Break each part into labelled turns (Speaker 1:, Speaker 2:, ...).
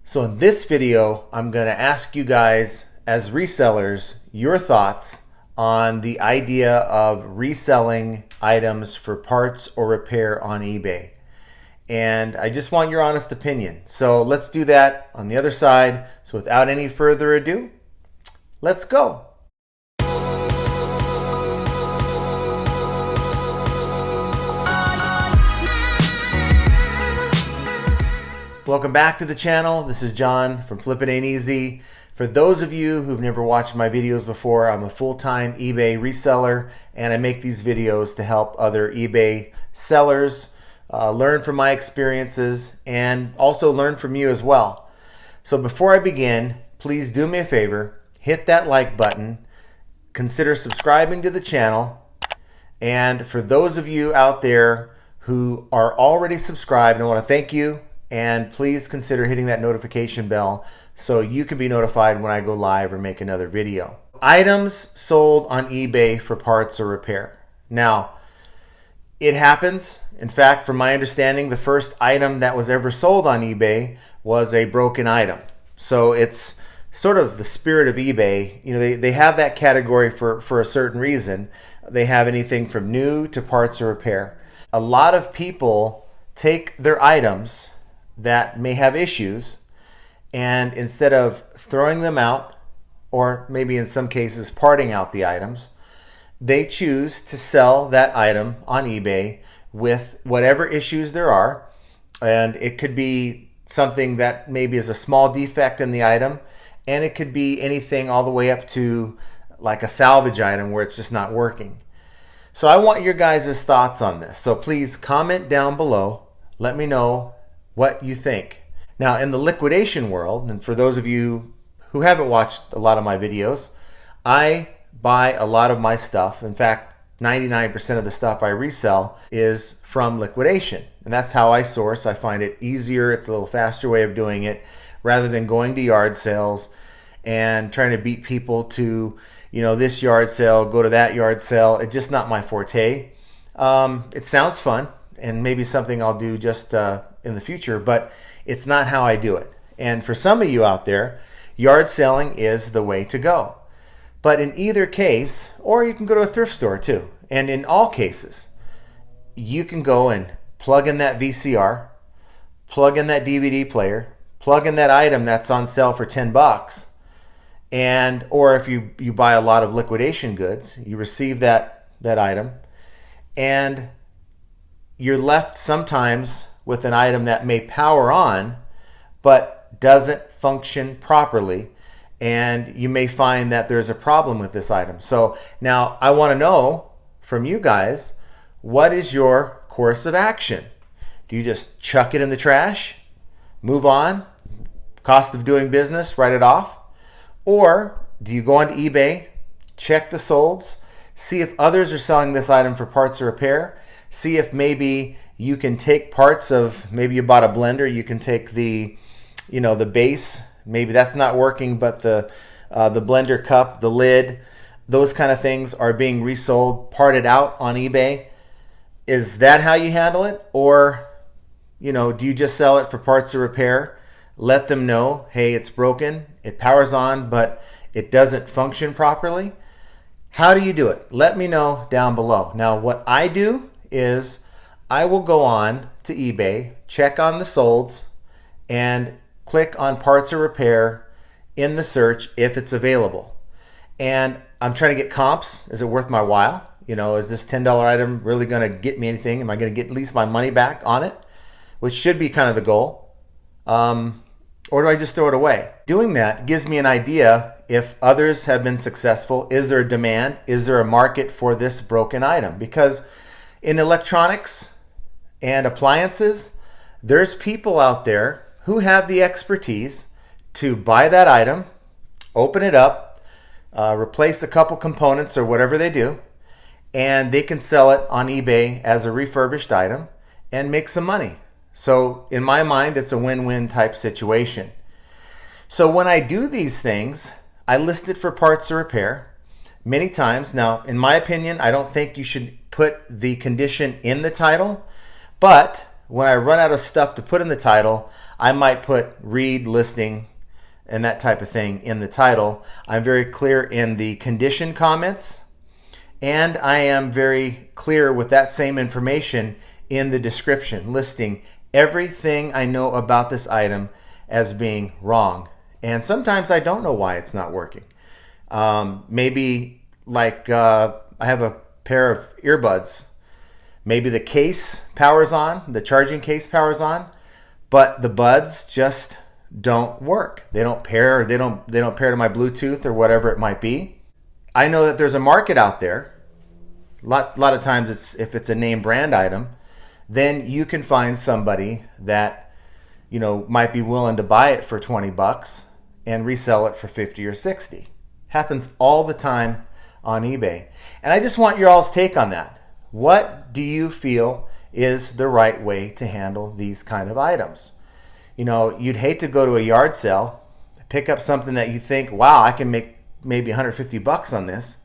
Speaker 1: So in this video, I'm going to ask you guys as resellers your thoughts on the idea of reselling items for parts or repair on eBay. And I just want your honest opinion. So let's do that on the other side. So without any further ado, let's go. Welcome back to the channel. This is John from Flippin Ain't Easy. For those of you who've never watched my videos before, I'm a full-time eBay reseller, and I make these videos to help other eBay sellers learn from my experiences and also learn from you as well. So before I begin, please do me a favor, hit that like button, consider subscribing to the channel, and for those of you out there who are already subscribed, I want to thank you. And please consider hitting that notification bell so you can be notified when I go live or make another video. Items sold on eBay for parts or repair. Now, it happens. In fact, from my understanding, the first item that was ever sold on eBay was a broken item. So it's sort of the spirit of eBay. You know, they have that category for a certain reason. They have anything from new to parts or repair. A lot of people take their items that may have issues, and instead of throwing them out, or maybe in some cases parting out the items, they choose to sell that item on eBay with whatever issues there are. And it could be something that maybe is a small defect in the item, and it could be anything all the way up to like a salvage item where it's just not working. So I want your guys' thoughts on this. So please comment down below. Let me know what you think. Now, in the liquidation world, and for those of you who haven't watched a lot of my videos, I buy a lot of my stuff. In fact, 99% of the stuff I resell is from liquidation. And that's how I source. I find it easier. It's a little faster way of doing it rather than going to yard sales and trying to beat people to, you know, this yard sale, go to that yard sale. It's just not my forte. It sounds fun and maybe something I'll do just in the future, but it's not how I do it. And for some of you out there, yard selling is the way to go. But in either case, or you can go to a thrift store too, and in all cases, you can go and plug in that VCR, plug in that DVD player, plug in that item that's on sale for 10 bucks, and or if you buy a lot of liquidation goods, you receive that item, and you're left sometimes with an item that may power on but doesn't function properly, and you may find that there's a problem with this item. So now I want to know from you guys, what is your course of action? Do you just chuck it in the trash, move on, cost of doing business, write it off? Or do you go onto eBay, check the solds, see if others are selling this item for parts or repair, see if maybe you can take parts of, maybe you bought a blender, you can take the, you know, the base, maybe that's not working, but the blender cup, the lid, those kind of things are being resold, parted out on eBay. Is that how you handle it? Or, you know, do you just sell it for parts or repair? Let them know, hey, it's broken, it powers on, but it doesn't function properly. How do you do it? Let me know down below. Now, what I do is I will go on to eBay, check on the solds, and click on parts or repair in the search if it's available. And I'm trying to get comps. Is it worth my while? You know, is this $10 item really going to get me anything? Am I going to get at least my money back on it? Which should be kind of the goal. Or do I just throw it away? Doing that gives me an idea if others have been successful. Is there a demand? Is there a market for this broken item? Because in electronics and appliances, there's people out there who have the expertise to buy that item, open it up, replace a couple components or whatever they do, and they can sell it on eBay as a refurbished item and make some money. So in my mind, it's a win-win type situation. So when I do these things, I list it for parts or repair many times. Now, in my opinion, I don't think you should put the condition in the title, but when I run out of stuff to put in the title, I might put read listing and that type of thing in the title. I'm very clear in the condition comments, and I am very clear with that same information in the description, listing everything I know about this item as being wrong. And sometimes I don't know why it's not working. Maybe like I have a pair of earbuds. Maybe the case powers on, the charging case powers on, but the buds just don't work. They don't pair, or they don't pair to my Bluetooth or whatever it might be. I know that there's a market out there. A lot of times if it's a name brand item, then you can find somebody that, you know, might be willing to buy it for 20 bucks and resell it for 50 or 60. Happens all the time on eBay. And I just want your all's take on that. What do you feel is the right way to handle these kind of items? You know, you'd hate to go to a yard sale, pick up something that you think, wow, I can make maybe 150 bucks on this,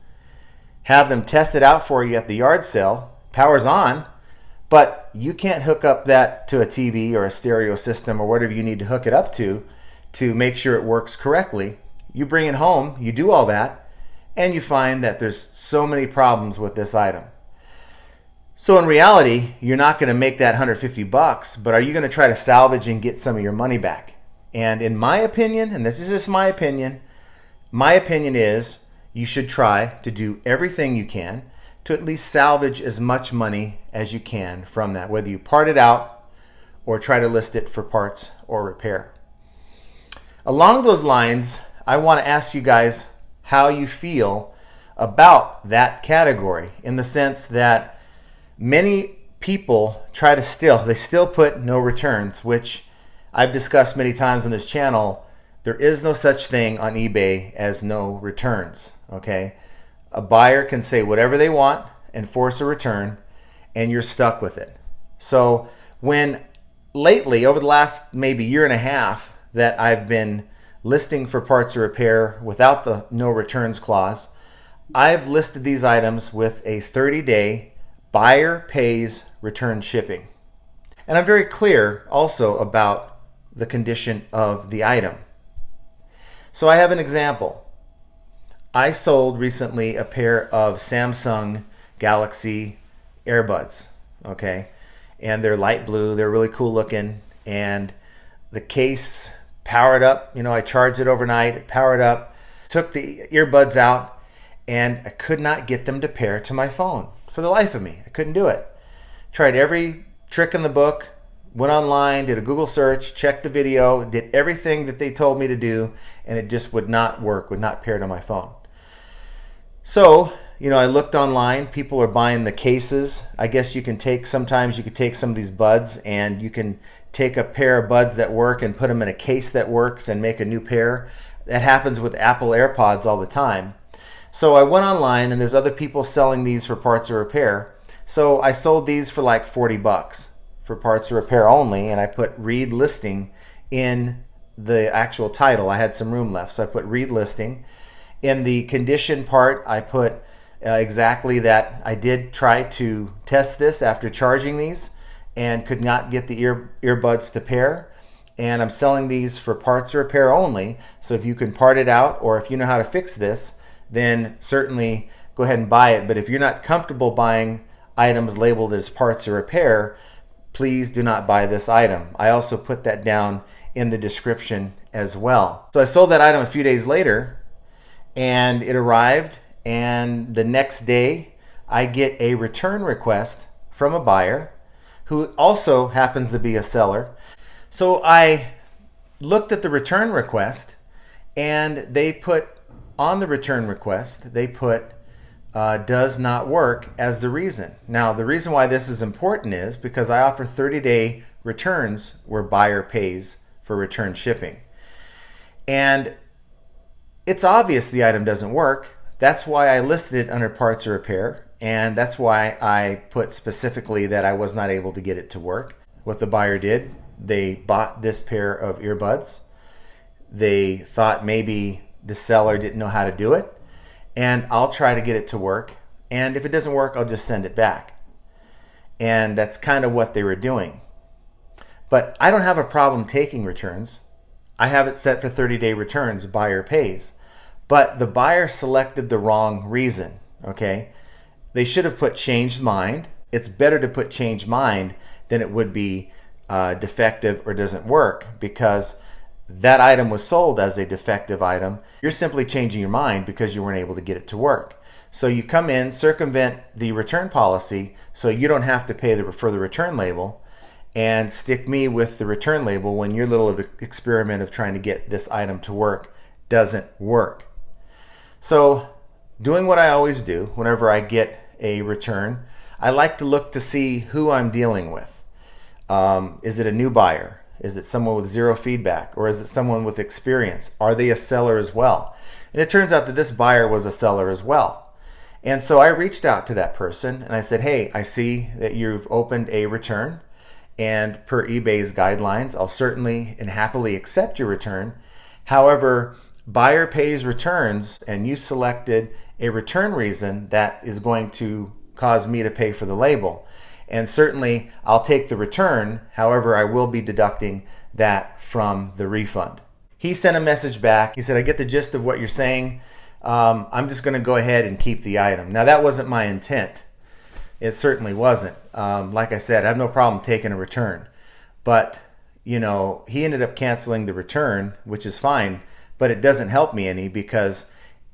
Speaker 1: have them test it out for you at the yard sale, powers on, but you can't hook up that to a TV or a stereo system or whatever you need to hook it up to make sure it works correctly. You bring it home, you do all that, and you find that there's so many problems with this item. So in reality, you're not going to make that 150 bucks, but are you going to try to salvage and get some of your money back? And in my opinion, and this is just my opinion is you should try to do everything you can to at least salvage as much money as you can from that, whether you part it out or try to list it for parts or repair. Along those lines, I want to ask you guys how you feel about that category, in the sense that many people try to still put no returns, which I've discussed many times on this channel. There is no such thing on eBay as no returns, okay? A buyer can say whatever they want and force a return, and you're stuck with it. So when lately, over the last maybe year and a half, that I've been listing for parts or repair without the no returns clause, I've listed these items with a 30-day buyer pays return shipping. And I'm very clear also about the condition of the item. So I have an example. I sold recently a pair of Samsung Galaxy earbuds, okay? And they're light blue, they're really cool looking, and the case powered up. You know, I charged it overnight, it powered up, took the earbuds out, and I could not get them to pair to my phone. For the life of me, I couldn't do it. Tried every trick in the book, went online, did a Google search, checked the video, did everything that they told me to do, and it just would not work, would not pair to my phone. So, you know, I looked online, people are buying the cases. I guess sometimes you could take some of these buds and you can take a pair of buds that work and put them in a case that works and make a new pair. That happens with Apple AirPods all the time. So I went online, and there's other people selling these for parts or repair. So I sold these for like 40 bucks for parts or repair only, and I put read listing in the actual title. I had some room left, so I put read listing. In the condition part, I put exactly that I did try to test this after charging these and could not get the earbuds to pair. And I'm selling these for parts or repair only. So if you can part it out, or if you know how to fix this, then certainly go ahead and buy it. But if you're not comfortable buying items labeled as parts or repair, please do not buy this item. I also put that down in the description as well. So I sold that item a few days later, and it arrived, and the next day I get a return request from a buyer who also happens to be a seller. So I looked at the return request, and they put on the return request, they put does not work as the reason. Now, the reason why this is important is because I offer 30-day returns where buyer pays for return shipping. And it's obvious the item doesn't work. That's why I listed it under parts or repair, and that's why I put specifically that I was not able to get it to work. What the buyer did, they bought this pair of earbuds. They thought maybe the seller didn't know how to do it, and I'll try to get it to work, and if it doesn't work, I'll just send it back. And that's kind of what they were doing. But I don't have a problem taking returns. I have it set for 30-day returns, buyer pays. But the buyer selected the wrong reason, okay? They should have put changed mind. It's better to put changed mind than it would be defective or doesn't work, because that item was sold as a defective item. You're simply changing your mind because you weren't able to get it to work. So you come in, circumvent the return policy so you don't have to pay for the return label, and stick me with the return label when your little experiment of trying to get this item to work doesn't work. So doing what I always do whenever I get a return, I like to look to see who I'm dealing with. Is it a new buyer? Is it someone with zero feedback? Or is it someone with experience? Are they a seller as well? And it turns out that this buyer was a seller as well. And so I reached out to that person and I said, hey, I see that you've opened a return, and per eBay's guidelines, I'll certainly and happily accept your return. However, buyer pays returns, and you selected a return reason that is going to cause me to pay for the label. And certainly I'll take the return. However, I will be deducting that from the refund. He sent a message back. He said, I get the gist of what you're saying. I'm just going to go ahead and keep the item. Now, that wasn't my intent. It certainly wasn't. Like I said, I have no problem taking a return. But, you know, he ended up canceling the return, which is fine, but it doesn't help me any, because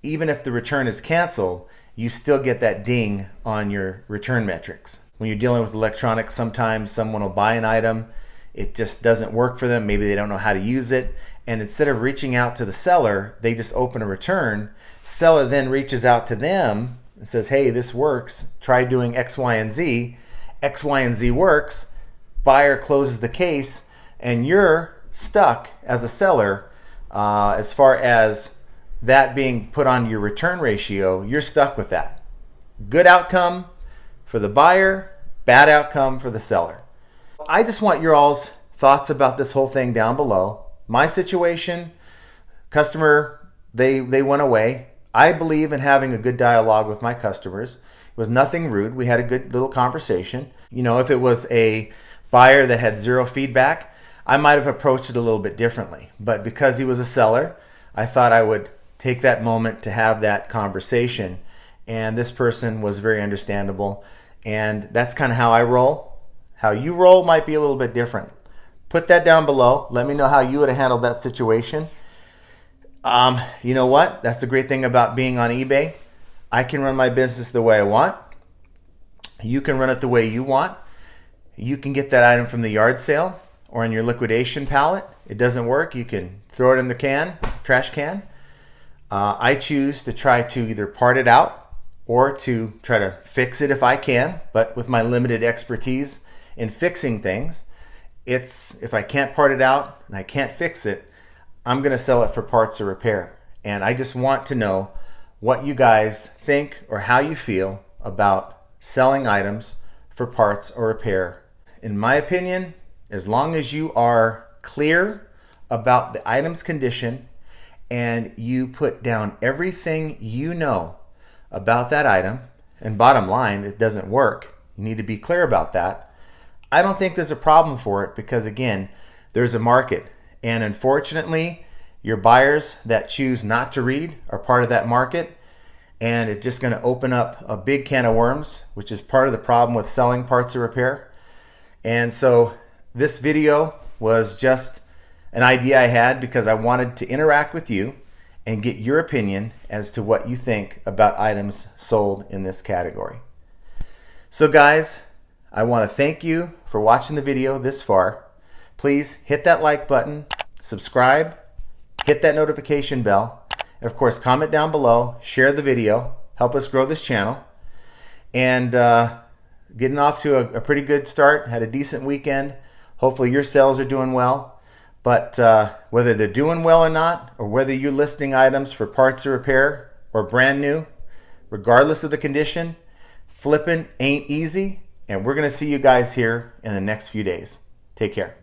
Speaker 1: even if the return is canceled, you still get that ding on your return metrics. When you're dealing with electronics, sometimes someone will buy an item, it just doesn't work for them, maybe they don't know how to use it, and instead of reaching out to the seller, they just open a return. Seller then reaches out to them and says, hey, this works, try doing X, Y, and Z. X, Y, and Z works, buyer closes the case, and you're stuck as a seller. As far as that being put on your return ratio, you're stuck with that. Good outcome for the buyer, bad outcome for the seller. I just want your all's thoughts about this whole thing down below. My situation, customer, they went away. I believe in having a good dialogue with my customers. It was nothing rude. We had a good little conversation. You know, if it was a buyer that had zero feedback, I might have approached it a little bit differently. But because he was a seller, I thought I would take that moment to have that conversation. And this person was very understandable. And that's kind of how I roll. How you roll might be a little bit different. Put that down below. Let me know how you would have handled that situation. You know what? That's the great thing about being on eBay. I can run my business the way I want. You can run it the way you want. You can get that item from the yard sale or in your liquidation pallet. It doesn't work, you can throw it in the trash can. I choose to try to either part it out or to try to fix it if I can, but with my limited expertise in fixing things, if I can't part it out and I can't fix it, I'm going to sell it for parts or repair. And I just want to know what you guys think or how you feel about selling items for parts or repair. In my opinion, as long as you are clear about the item's condition and you put down everything you know about that item, and bottom line, it doesn't work, you need to be clear about that. I don't think there's a problem for it, because again, there's a market. And unfortunately, your buyers that choose not to read are part of that market, and it's just going to open up a big can of worms, which is part of the problem with selling parts or repair. And so this video was just an idea I had because I wanted to interact with you and get your opinion as to what you think about items sold in this category. So guys, I want to thank you for watching the video this far. Please hit that like button, subscribe, hit that notification bell, and of course comment down below, share the video, help us grow this channel. And getting off to a pretty good start, had a decent weekend. Hopefully your sales are doing well. But whether they're doing well or not, or whether you're listing items for parts or repair or brand new, regardless of the condition, flipping ain't easy. And we're going to see you guys here in the next few days. Take care.